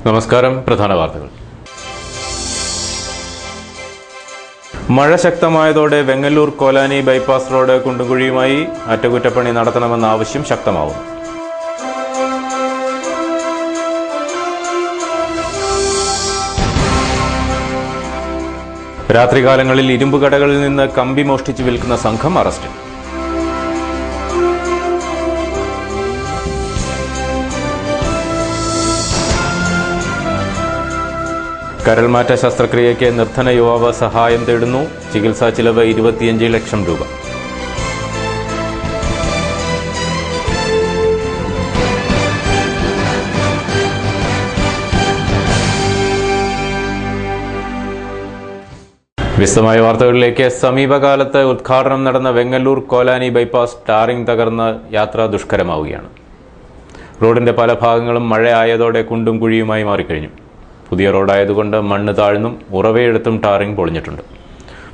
നമസ്കാരം. പ്രധാന വാർത്തകൾ. മഴ ശക്തമായതോടെ വെങ്ങല്ലൂർ കോലാനി ബൈപ്പാസ് റോഡ് കുണ്ടുകുഴിയുമായി അറ്റകുറ്റപ്പണി നടത്തണമെന്ന ആവശ്യം ശക്തമാവും. രാത്രികാലങ്ങളിൽ ഇരുമ്പുകടകളിൽ നിന്ന് കമ്പി മോഷ്ടിച്ച് വിൽക്കുന്ന സംഘം അറസ്റ്റിൽ. കരൾമാറ്റ ശസ്ത്രക്രിയയ്ക്ക് നിർധന യുവാവ് സഹായം തേടുന്നു. ചികിത്സാ ചിലവ് 25 ലക്ഷം രൂപ. വിശദമായ വാർത്തകളിലേക്ക്. സമീപകാലത്ത് ഉദ്ഘാടനം നടന്ന വെങ്ങല്ലൂർ കോലാനി ബൈപ്പാസ് ടാറിംഗ് തകർന്ന് യാത്ര ദുഷ്കരമാവുകയാണ്. റോഡിന്റെ പല ഭാഗങ്ങളും മഴയായതോടെ കുണ്ടും കുഴിയുമായി മാറിക്കഴിഞ്ഞു. പുതിയ റോഡായതുകൊണ്ട് മണ്ണ് താഴ്ന്നും ഉറവയെടുത്തും ടാറിംഗ് പൊളിഞ്ഞിട്ടുണ്ട്.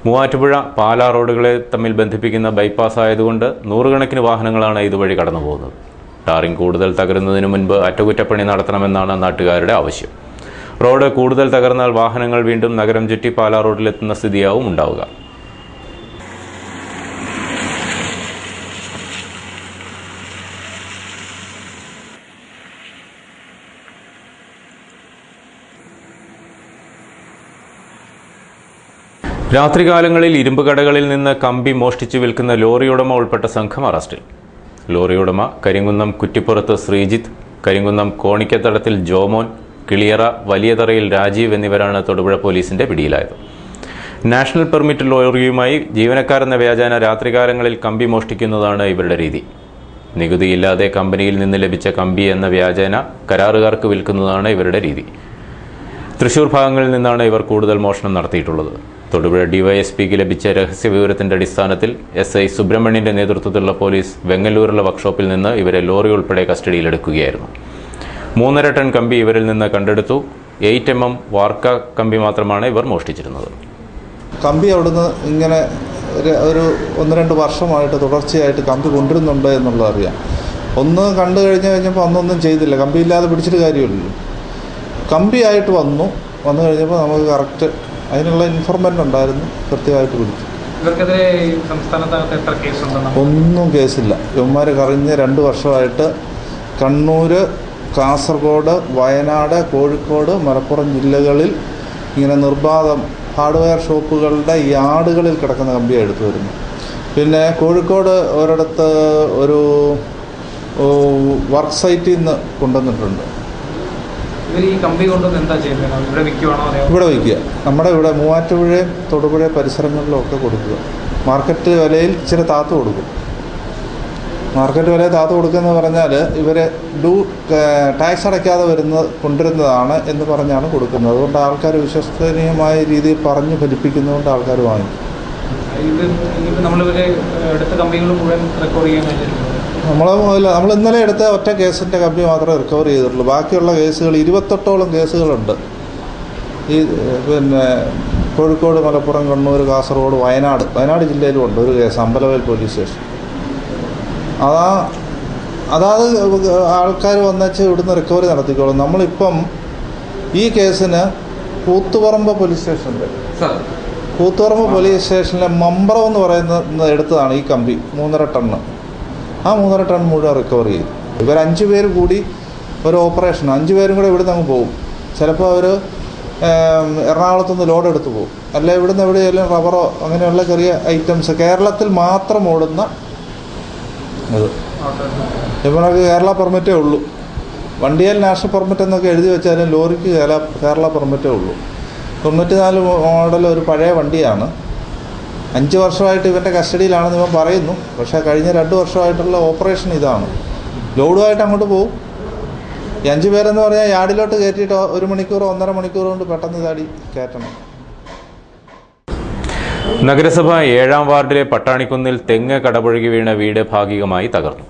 മൂവാറ്റുപുഴ പാലാ റോഡുകളെ തമ്മിൽ ബന്ധിപ്പിക്കുന്ന ബൈപ്പാസ് ആയതുകൊണ്ട് നൂറുകണക്കിന് വാഹനങ്ങളാണ് ഇതുവഴി കടന്നു പോകുന്നത്. ടാറിംഗ് കൂടുതൽ തകരുന്നതിന് മുൻപ് അറ്റകുറ്റപ്പണി നടത്തണമെന്നാണ് നാട്ടുകാരുടെ ആവശ്യം. റോഡ് കൂടുതൽ തകർന്നാൽ വാഹനങ്ങൾ വീണ്ടും നഗരം ചുറ്റി പാലാ റോഡിലെത്തുന്ന സ്ഥിതിയാവും ഉണ്ടാവുക. രാത്രികാലങ്ങളിൽ ഇരുമ്പുകടകളിൽ നിന്ന് കമ്പി മോഷ്ടിച്ചു വിൽക്കുന്ന ലോറി ഉടമ ഉൾപ്പെട്ട സംഘം അറസ്റ്റിൽ. ലോറി ഉടമ കരിങ്കുന്നം കുറ്റിപ്പുറത്ത് ശ്രീജിത്ത്, കരിങ്കുന്നം കോണിക്കത്തടത്തിൽ ജോമോൻ, കിളിയറ വലിയതറയിൽ രാജീവ് എന്നിവരാണ് തൊടുപുഴ പോലീസിന്റെ പിടിയിലായത്. നാഷണൽ പെർമിറ്റ് ലോറിയുമായി ജീവനക്കാരെന്ന വ്യാജേന രാത്രികാലങ്ങളിൽ കമ്പി മോഷ്ടിക്കുന്നതാണ് ഇവരുടെ രീതി. നികുതിയില്ലാതെ കമ്പനിയിൽ നിന്ന് ലഭിച്ച കമ്പി എന്ന വ്യാജേന കരാറുകാർക്ക് വിൽക്കുന്നതാണ് ഇവരുടെ രീതി. തൃശൂർ ഭാഗങ്ങളിൽ നിന്നാണ് ഇവർ കൂടുതൽ മോഷണം നടത്തിയിട്ടുള്ളത്. തൊടുപുഴ ഡിവൈഎസ്പിക്ക് ലഭിച്ച രഹസ്യ വിവരത്തിന്റെ അടിസ്ഥാനത്തിൽ SI സുബ്രഹ്മണ്യന്റെ നേതൃത്വത്തിലുള്ള പോലീസ് വെങ്ങല്ലൂരിലെ വർക്ക്ഷോപ്പിൽ നിന്ന് ഇവരെ ലോറി ഉൾപ്പെടെ കസ്റ്റഡിയിലെടുക്കുകയായിരുന്നു. 3.5 ടൺ കമ്പി ഇവരിൽ നിന്ന് കണ്ടെടുത്തു. 8 mm വാർക്ക കമ്പി മാത്രമാണ് ഇവർ മോഷ്ടിച്ചിരുന്നത്. കമ്പി അവിടുന്ന് ഇങ്ങനെ ഒരു 1-2 വർഷമായിട്ട് തുടർച്ചയായിട്ട് കമ്പി കൊണ്ടുവരുന്നുണ്ട് എന്നുള്ളത് അറിയാം. ഒന്ന് കണ്ടു കഴിഞ്ഞപ്പോൾ അന്നൊന്നും ചെയ്തില്ല. കമ്പി ഇല്ലാതെ പിടിച്ചിട്ട് കാര്യമില്ലല്ലോ. കമ്പിയായിട്ട് വന്നു കഴിഞ്ഞപ്പോൾ നമുക്ക് കറക്റ്റ് അതിനുള്ള ഇൻഫോർമേഷൻ ഉണ്ടായിരുന്നു. കൃത്യമായിട്ട് പിടിച്ചു. ഒന്നും കേസില്ല. ഇവന്മാർ കഴിഞ്ഞ 2 വർഷമായിട്ട് കണ്ണൂർ, കാസർഗോഡ്, വയനാട്, കോഴിക്കോട്, മലപ്പുറം ജില്ലകളിൽ ഇങ്ങനെ നിർബാധം ഹാർഡ്വെയർ ഷോപ്പുകളുടെ യാർഡുകളിൽ കിടക്കുന്ന കമ്പിയാണ് എടുത്തു വരുന്നു. പിന്നെ കോഴിക്കോട് ഒരിടത്ത് ഒരു വർക്ക് സൈറ്റിൽ നിന്ന് കൊണ്ടുവന്നിട്ടുണ്ട്. ഇവിടെ വയ്ക്കുക. നമ്മുടെ ഇവിടെ മൂവാറ്റുപുഴയും തൊടുപുഴ പരിസരങ്ങളിലും ഒക്കെ കൊടുക്കുക. മാർക്കറ്റ് വിലയിൽ ഇച്ചിരി താത്തു കൊടുക്കും. മാർക്കറ്റ് വില താത്തു കൊടുക്കുക എന്ന് പറഞ്ഞാൽ ഇവർ ടാക്സ് അടയ്ക്കാതെ കൊണ്ടുവരുന്നതാണ് എന്ന് പറഞ്ഞാണ് കൊടുക്കുന്നത്. അതുകൊണ്ട് ആൾക്കാർ വിശ്വസനീയമായ രീതിയിൽ പറഞ്ഞ് ഫലിപ്പിക്കുന്നതുകൊണ്ട് ആൾക്കാർ വാങ്ങിക്കും. നമ്മൾ ഇന്നലെ എടുത്ത ഒറ്റ കേസിൻ്റെ കമ്പി മാത്രമേ റിക്കവർ ചെയ്തിട്ടുള്ളൂ. ബാക്കിയുള്ള കേസുകൾ 28ഓളം കേസുകളുണ്ട്. ഈ പിന്നെ കോഴിക്കോട്, മലപ്പുറം, കണ്ണൂർ, കാസർഗോഡ്, വയനാട് ജില്ലയിലും ഉണ്ട് ഒരു കേസ്, അമ്പലവയൽ പോലീസ് സ്റ്റേഷൻ. അതാത് ആൾക്കാർ വന്നേച്ച് ഇവിടുന്ന് റിക്കവറി നടത്തിക്കോളും. നമ്മളിപ്പം ഈ കേസിന് കൂത്തുപറമ്പ് പോലീസ് സ്റ്റേഷനിൽ കൂത്തുപറമ്പ് പോലീസ് സ്റ്റേഷനിലെ മമ്പ്രം എന്ന് പറയുന്ന എടുത്തതാണ് ഈ കമ്പി 3.5 ടണ്ണ്. ആ 3.5 ടൺ മുഴുവൻ റിക്കവർ ചെയ്തു. ഇവർ 5 പേര് കൂടി ഒരു ഓപ്പറേഷൻ, 5 പേരും കൂടെ ഇവിടുന്ന് അങ്ങ് പോകും. ചിലപ്പോൾ അവർ എറണാകുളത്തുനിന്ന് ലോഡ് എടുത്ത് പോകും. അല്ല ഇവിടുന്ന് എവിടെയെങ്കിലും റബ്ബറോ അങ്ങനെയുള്ള ചെറിയ ഐറ്റംസ് കേരളത്തിൽ മാത്രം ഓടുന്ന ഇത്. ഇവർക്ക് കേരള പെർമിറ്റേ ഉള്ളൂ. വണ്ടിയിൽ നാഷണൽ പെർമിറ്റ് എന്നൊക്കെ എഴുതി വെച്ചാലും ലോറിക്ക് കേരള പെർമിറ്റേ ഉള്ളൂ. 94 മോഡൽ ഒരു പഴയ വണ്ടിയാണ്. 5 വർഷമായിട്ട് ഇവൻ്റെ കസ്റ്റഡിയിലാണെന്ന് ഇവൻ പറയുന്നു. പക്ഷേ കഴിഞ്ഞ 2 വർഷമായിട്ടുള്ള ഓപ്പറേഷൻ ഇതാണ്. ലോഡുമായിട്ട് അങ്ങോട്ട് പോകും. ഈ 5 പേരെന്ന് പറഞ്ഞാൽ യാർഡിലോട്ട് കയറ്റിയിട്ട് 1 മണിക്കൂറോ 1.5 മണിക്കൂർ കൊണ്ട് പെട്ടെന്ന് ചാടി കയറ്റണം. നഗരസഭ 7-ാം വാർഡിലെ പട്ടാണിക്കുന്നിൽ തെങ്ങ് കടപുഴകി വീണ വീട് ഭാഗികമായി തകർന്നു.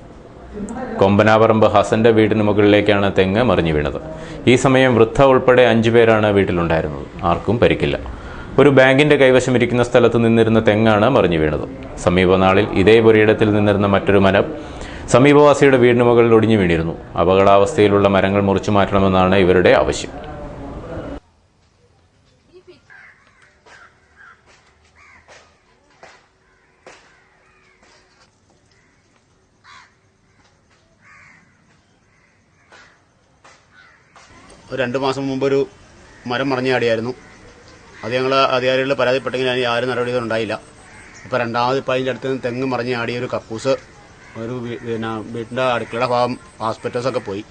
കൊമ്പനാപറമ്പ് ഹസന്റെ വീടിന് മുകളിലേക്കാണ് തെങ്ങ് മറിഞ്ഞു വീണത്. ഈ സമയം വൃദ്ധ ഉൾപ്പെടെ 5 പേരാണ് വീട്ടിലുണ്ടായിരുന്നത്. ആർക്കും പരിക്കില്ല. ഒരു ബാങ്കിന്റെ കൈവശമിരിക്കുന്ന സ്ഥലത്ത് നിന്നിരുന്ന തെങ്ങാണ് മറിഞ്ഞു വീണത്. സമീപനാളിൽ ഇതേ പുരയിടത്തിൽ നിന്നിരുന്ന മറ്റൊരു മരം സമീപവാസിയുടെ വീടിന് മുകളിൽ ഒടിഞ്ഞു വീണിരുന്നു. അപകടാവസ്ഥയിലുള്ള മരങ്ങൾ മുറിച്ചു മാറ്റണമെന്നാണ് ഇവരുടെ ആവശ്യം. ഒരു 2 മാസം മുമ്പൊരു മരം മറിഞ്ഞ് ചാടിയായിരുന്നു. അത് ഞങ്ങൾ അധികാരികളിൽ പരാതിപ്പെട്ടെങ്കിൽ അതിന് യാതൊരു നടപടികളും ഉണ്ടായില്ല. ഇപ്പോൾ രണ്ടാമത് ഇപ്പോൾ അതിൻ്റെ അടുത്ത് നിന്ന് തെങ്ങ് മറിഞ്ഞ് ചാടിയ ഒരു കക്കൂസ്, ഒരു വീട്ടിൻ്റെ അടുക്കളയുടെ ഭാഗം ഹോസ്പിറ്റൽസൊക്കെ പോയി.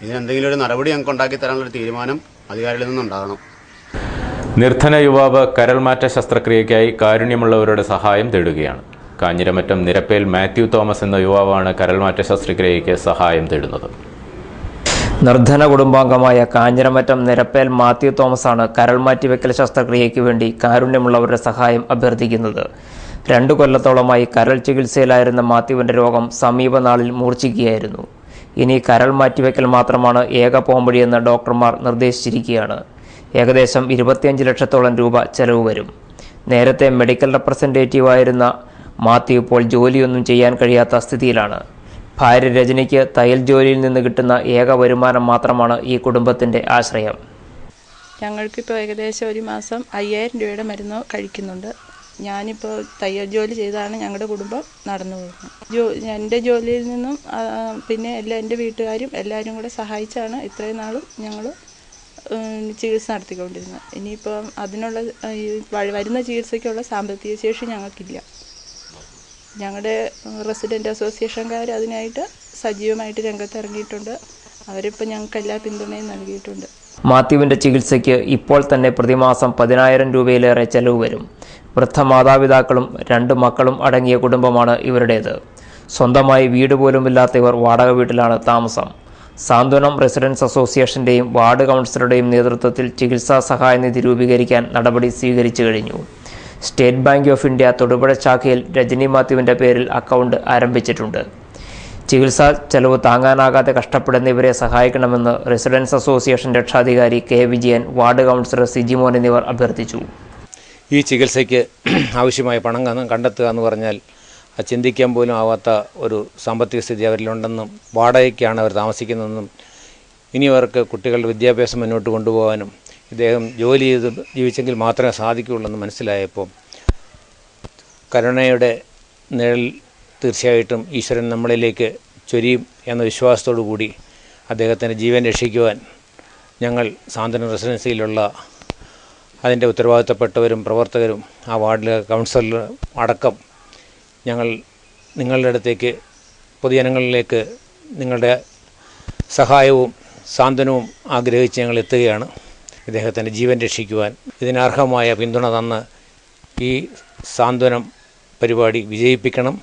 ഇതിനെന്തെങ്കിലും ഒരു നടപടി ഞങ്ങൾക്ക് ഉണ്ടാക്കി തരാനുള്ളൊരു തീരുമാനം അധികാരികളിൽ നിന്നുണ്ടാകണം. നിർധന യുവാവ് കരൾമാറ്റ ശസ്ത്രക്രിയയ്ക്കായി കാരുണ്യമുള്ളവരുടെ സഹായം തേടുകയാണ്. കാഞ്ഞിരമറ്റം നിരപ്പേൽ മാത്യു തോമസ് എന്ന യുവാവാണ് കരൾമാറ്റ ശസ്ത്രക്രിയയ്ക്ക് സഹായം തേടുന്നത്. നിർധന കുടുംബാംഗമായ കാഞ്ഞിരമറ്റം നിരപ്പേൽ മാത്യു തോമസാണ് കരൾമാറ്റിവെക്കൽ ശസ്ത്രക്രിയയ്ക്ക് വേണ്ടി കാരുണ്യമുള്ളവരുടെ സഹായം അഭ്യർത്ഥിക്കുന്നത്. 2 കൊല്ലത്തോളമായി കരൾ ചികിത്സയിലായിരുന്ന മാത്യുവിൻ്റെ രോഗം സമീപനാളിൽ മൂർച്ഛിക്കുകയായിരുന്നു. ഇനി കരൾ മാറ്റിവെക്കൽ മാത്രമാണ് ഏക പോംവഴിയെന്ന് ഡോക്ടർമാർ നിർദ്ദേശിച്ചിരിക്കുകയാണ്. ഏകദേശം 25 ലക്ഷത്തോളം രൂപ ചെലവ് വരും. നേരത്തെ മെഡിക്കൽ റെപ്രസെൻറ്റേറ്റീവായിരുന്ന മാത്യു ഇപ്പോൾ ജോലിയൊന്നും ചെയ്യാൻ കഴിയാത്ത സ്ഥിതിയിലാണ്. ഭാര്യ രജനിക്ക് തയ്യൽ ജോലിയിൽ നിന്ന് കിട്ടുന്ന ഏക വരുമാനം മാത്രമാണ് ഈ കുടുംബത്തിൻ്റെ ആശ്രയം. ഞങ്ങൾക്കിപ്പോൾ ഏകദേശം ഒരു മാസം 5000 രൂപയുടെ മരുന്ന് കഴിക്കുന്നുണ്ട്. ഞാനിപ്പോൾ തയ്യൽ ജോലി ചെയ്താണ് ഞങ്ങളുടെ കുടുംബം നടന്നു പോകുന്നത്. എൻ്റെ ജോലിയിൽ നിന്നും പിന്നെ എൻ്റെ വീട്ടുകാരും എല്ലാവരും കൂടെ സഹായിച്ചാണ് ഇത്രയും നാളും ഞങ്ങൾ ചികിത്സ നടത്തിക്കൊണ്ടിരുന്നത്. ഇനിയിപ്പം അതിനുള്ള വരുന്ന ചികിത്സയ്ക്കുള്ള സാമ്പത്തിക ശേഷി ഞങ്ങൾക്കില്ല. ഞങ്ങളുടെ റെസിഡൻറ്റ് അസോസിയേഷൻകാർ അതിനായിട്ട് സജീവമായിട്ട് രംഗത്തിറങ്ങിയിട്ടുണ്ട്. അവരിപ്പോൾ ഞങ്ങൾക്ക് എല്ലാ പിന്തുണയും നൽകിയിട്ടുണ്ട്. മാത്യുവിൻ്റെ ചികിത്സയ്ക്ക് ഇപ്പോൾ തന്നെ പ്രതിമാസം 10,000 രൂപയിലേറെ ചെലവ് വരും. വൃദ്ധ മാതാപിതാക്കളും 2 മക്കളും അടങ്ങിയ കുടുംബമാണ് ഇവരുടേത്. സ്വന്തമായി വീട് പോലുമില്ലാത്ത ഇവർ വാടക വീട്ടിലാണ് താമസം. സാന്ത്വനം റെസിഡൻസ് അസോസിയേഷൻ്റെയും വാർഡ് കൗൺസിലറുടെയും നേതൃത്വത്തിൽ ചികിത്സാ സഹായനിധി രൂപീകരിക്കാൻ നടപടി സ്വീകരിച്ചു കഴിഞ്ഞു. State bank of India Thodupuzha ശാഖയിൽ രജനി മാത്യുവിൻ്റെ പേരിൽ അക്കൗണ്ട് ആരംഭിച്ചിട്ടുണ്ട്. ചികിത്സാ ചെലവ് താങ്ങാനാകാതെ കഷ്ടപ്പെടുന്ന ഇവരെ സഹായിക്കണമെന്ന് റെസിഡൻസ് അസോസിയേഷൻ രക്ഷാധികാരി K Vijayan, ward councillor Sijimon എന്നിവർ അഭ്യർത്ഥിച്ചു. ഈ ചികിത്സയ്ക്ക് ആവശ്യമായ പണം കണ്ടെത്തുക എന്ന് പറഞ്ഞാൽ ചിന്തിക്കാൻ പോലും ആവാത്ത ഒരു സാമ്പത്തിക സ്ഥിതി അവരിലുണ്ടെന്നും വാടകയ്ക്കാണ് അവർ താമസിക്കുന്നതെന്നും ഇനി അവർക്ക് കുട്ടികളുടെ വിദ്യാഭ്യാസം മുന്നോട്ട് കൊണ്ടുപോകാനും ഇദ്ദേഹം ജോലി ചെയ്ത് ജീവിച്ചെങ്കിൽ മാത്രമേ സാധിക്കുകയുള്ളൂ എന്ന് മനസ്സിലായപ്പോൾ കരുണയുടെ നിഴൽ തീർച്ചയായിട്ടും ഈശ്വരൻ നമ്മളിലേക്ക് ചൊരിയും എന്ന വിശ്വാസത്തോടു കൂടി അദ്ദേഹത്തിൻ്റെ ജീവൻ രക്ഷിക്കുവാൻ ഞങ്ങൾ സാന്ത്വനം റെസിഡൻസിയിലുള്ള അതിൻ്റെ ഉത്തരവാദിത്തപ്പെട്ടവരും പ്രവർത്തകരും ആ വാർഡിലെ കൗൺസിലർ അടക്കം ഞങ്ങൾ നിങ്ങളുടെ അടുത്തേക്ക് പൊതുജനങ്ങളിലേക്ക് നിങ്ങളുടെ സഹായവും സാന്ത്വനവും ആഗ്രഹിച്ച് ഞങ്ങൾ എത്തുകയാണ്. ഇദ്ദേഹത്തിൻ്റെ ജീവൻ രക്ഷിക്കുവാൻ ഇതിനർഹമായ പിന്തുണ തന്ന് ഈ സാന്ത്വനം പരിപാടി വിജയിപ്പിക്കണം.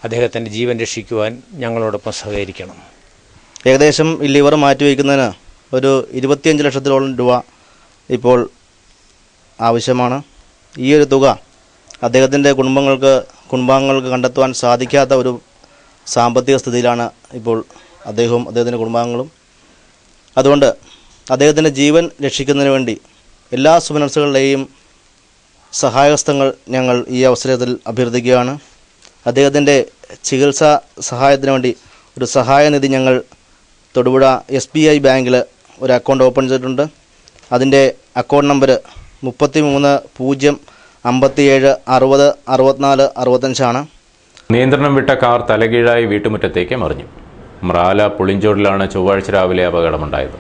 അദ്ദേഹത്തിൻ്റെ ജീവൻ രക്ഷിക്കുവാൻ ഞങ്ങളോടൊപ്പം സഹകരിക്കണം. ഏകദേശം ഈ ലിവർ മാറ്റിവെക്കുന്നതിന് ഒരു 25 ലക്ഷത്തോളം രൂപ ഇപ്പോൾ ആവശ്യമാണ്. ഈ ഒരു തുക അദ്ദേഹത്തിൻ്റെ കുടുംബാംഗങ്ങൾക്ക് കണ്ടെത്തുവാൻ സാധിക്കാത്ത ഒരു സാമ്പത്തിക സ്ഥിതിയിലാണ് ഇപ്പോൾ അദ്ദേഹവും അദ്ദേഹത്തിൻ്റെ കുടുംബാംഗങ്ങളും. അതുകൊണ്ട് അദ്ദേഹത്തിൻ്റെ ജീവൻ രക്ഷിക്കുന്നതിന് വേണ്ടി എല്ലാ സുമനസ്സുകളുടെയും സഹായഹസ്തങ്ങൾ ഞങ്ങൾ ഈ അവസരത്തിൽ അഭ്യർത്ഥിക്കുകയാണ്. അദ്ദേഹത്തിൻ്റെ ചികിത്സാ സഹായത്തിന് വേണ്ടി ഒരു സഹായനിധി ഞങ്ങൾ തൊടുപുഴ SBI ബാങ്കിൽ ഒരു അക്കൗണ്ട് ഓപ്പൺ ചെയ്തിട്ടുണ്ട്. അതിൻ്റെ അക്കൗണ്ട് നമ്പർ 33-057-60-64-65 നിയന്ത്രണം വിട്ട കാർ തലകീഴായി വീട്ടുമുറ്റത്തേക്ക് മറിഞ്ഞു. മ്രാല പുളിഞ്ചോടിലാണ് ചൊവ്വാഴ്ച രാവിലെ അപകടമുണ്ടായത്.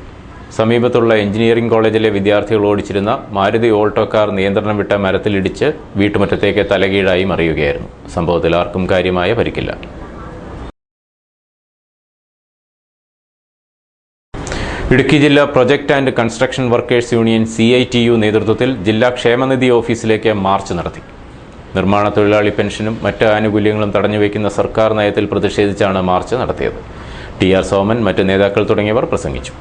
സമീപത്തുള്ള എഞ്ചിനീയറിംഗ് കോളേജിലെ വിദ്യാർത്ഥികൾ ഓടിച്ചിരുന്ന മാരുതി ഓൾട്ടോ കാർ നിയന്ത്രണം വിട്ട മരത്തിലിടിച്ച് വീട്ടുമുറ്റത്തേക്ക് തലകീഴായി മറിയുകയായിരുന്നു. സംഭവത്തിൽ ആർക്കും കാര്യമായ പരിക്കില്ല. ഇടുക്കി ജില്ലാ project and construction workers union CITU നേതൃത്വത്തിൽ ജില്ലാ ക്ഷേമനിധി ഓഫീസിലേക്ക് മാർച്ച് നടത്തി. നിർമ്മാണ തൊഴിലാളി പെൻഷനും മറ്റ് ആനുകൂല്യങ്ങളും തടഞ്ഞുവെക്കുന്ന സർക്കാർ നയത്തിൽ പ്രതിഷേധിച്ചാണ് മാർച്ച് നടത്തിയത്. TR സോമൻ, മറ്റ് നേതാക്കൾ തുടങ്ങിയവർ പ്രസംഗിച്ചു.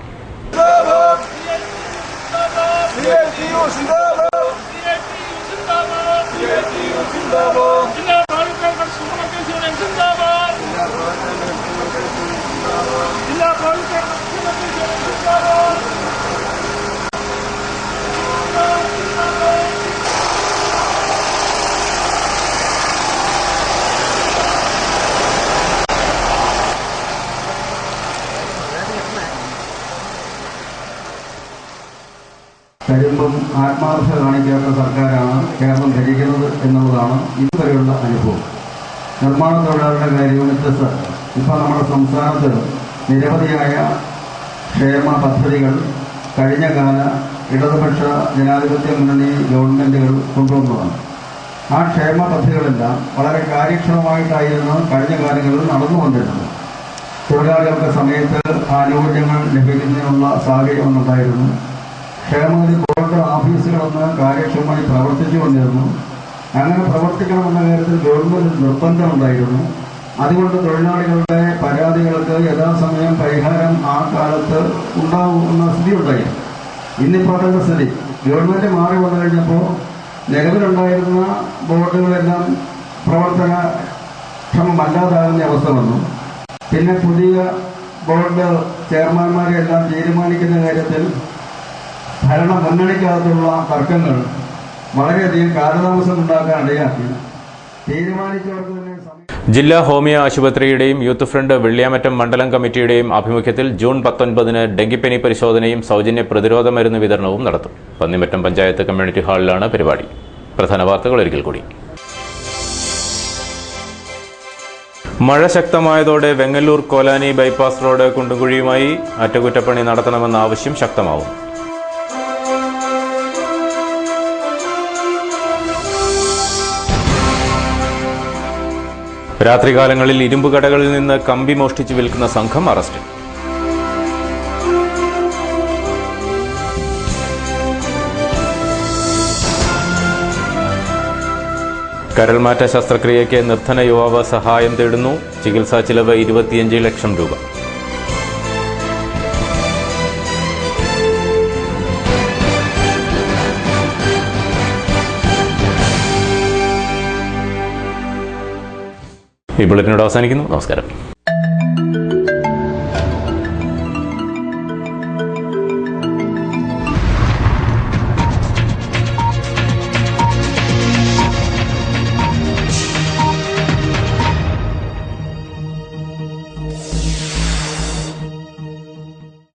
കഴിയുമ്പം ആത്മാർത്ഥത കാണിക്കാത്ത സർക്കാരാണ് കേരളം ഭരിക്കുന്നത് എന്നുള്ളതാണ് ഇതുവരെയുള്ള അനുഭവം. നിർമ്മാണ തൊഴിലാളികളുടെ കാര്യം വ്യത്യസ്ത. ഇപ്പോൾ നമ്മുടെ സംസ്ഥാനത്ത് നിരവധിയായ ക്ഷേമ പദ്ധതികൾ കഴിഞ്ഞ കാല ഇടതുപക്ഷ ജനാധിപത്യ മുന്നണി ഗവൺമെൻറ്റുകൾ കൊണ്ടുവന്നതാണ്. ആ ക്ഷേമ പദ്ധതികളെല്ലാം വളരെ കാര്യക്ഷമമായിട്ടായിരുന്നു കഴിഞ്ഞ കാലങ്ങളിൽ നടന്നുകൊണ്ടിരുന്നത്. തൊഴിലാളികൾക്ക് സമയത്ത് ആനുകൂല്യങ്ങൾ ലഭിക്കുന്നതിനുള്ള സാഹചര്യമുണ്ടായിരുന്നു. ക്ഷേമനിധി ബോർഡ് ഓഫീസുകളൊന്ന് കാര്യക്ഷമമായി പ്രവർത്തിച്ചുകൊണ്ടിരുന്നു. അങ്ങനെ പ്രവർത്തിക്കണമെന്ന കാര്യത്തിൽ ഗവൺമെൻറ് നിർബന്ധമുണ്ടായിരുന്നു. അതുകൊണ്ട് തൊഴിലാളികളുടെ പരാതികൾക്ക് യഥാസമയം പരിഹാരം ആ കാലത്ത് ഉണ്ടാകുന്ന സ്ഥിതി ഉണ്ടായിരുന്നു. ഇന്നിപ്പോൾ അതല്ല സ്ഥിതി. ഗവൺമെൻറ് മാറി വന്നു കഴിഞ്ഞപ്പോൾ നിലവിലുണ്ടായിരുന്ന ബോർഡുകളെല്ലാം പ്രവർത്തനക്ഷമമല്ലാതാകുന്ന അവസ്ഥ വന്നു. പിന്നെ പുതിയ ബോർഡ് ചെയർമാൻമാരെ എല്ലാം തീരുമാനിക്കുന്ന കാര്യത്തിൽ ഭരണ മുന്നണിക്കകത്തുള്ള തർക്കങ്ങൾ വളരെയധികം കാലതാമസം ഉണ്ടാക്കാൻ ഇടയാക്കി. തീരുമാനിച്ചവർക്ക് തന്നെ ജില്ലാ ഹോമിയോ ആശുപത്രിയുടെയും യൂത്ത് ഫ്രണ്ട് വെള്ളിയാമറ്റം മണ്ഡലം കമ്മിറ്റിയുടെയും ആഭിമുഖ്യത്തിൽ ജൂൺ 19-ന് ഡെങ്കിപ്പനി പരിശോധനയും സൗജന്യ പ്രതിരോധ മരുന്ന് വിതരണവും നടത്തും. പന്നിമറ്റം പഞ്ചായത്ത് കമ്മ്യൂണിറ്റി ഹാളിലാണ് പരിപാടി. പ്രധാന വാർത്തകൾ ഒരിക്കൽ കൂടി. മഴ ശക്തമായതോടെ വെങ്ങല്ലൂർ കോലാനി ബൈപ്പാസ് റോഡ് കുണ്ടുകുഴിയുമായി അറ്റകുറ്റപ്പണി നടത്തണമെന്ന ആവശ്യം ശക്തമാവും. രാത്രികാലങ്ങളിൽ ഇരുമ്പുകടകളിൽ നിന്ന് കമ്പി മോഷ്ടിച്ച് വിൽക്കുന്ന സംഘം അറസ്റ്റിൽ. കരൾമാറ്റ ശസ്ത്രക്രിയയ്ക്ക് നിർധന യുവാവ് സഹായം തേടുന്നു. ചികിത്സാ ചിലവ് 25 ലക്ഷം രൂപ. ഈ ബുള്ളറ്റിനോട് അവസാനിക്കുന്നു. നമസ്കാരം.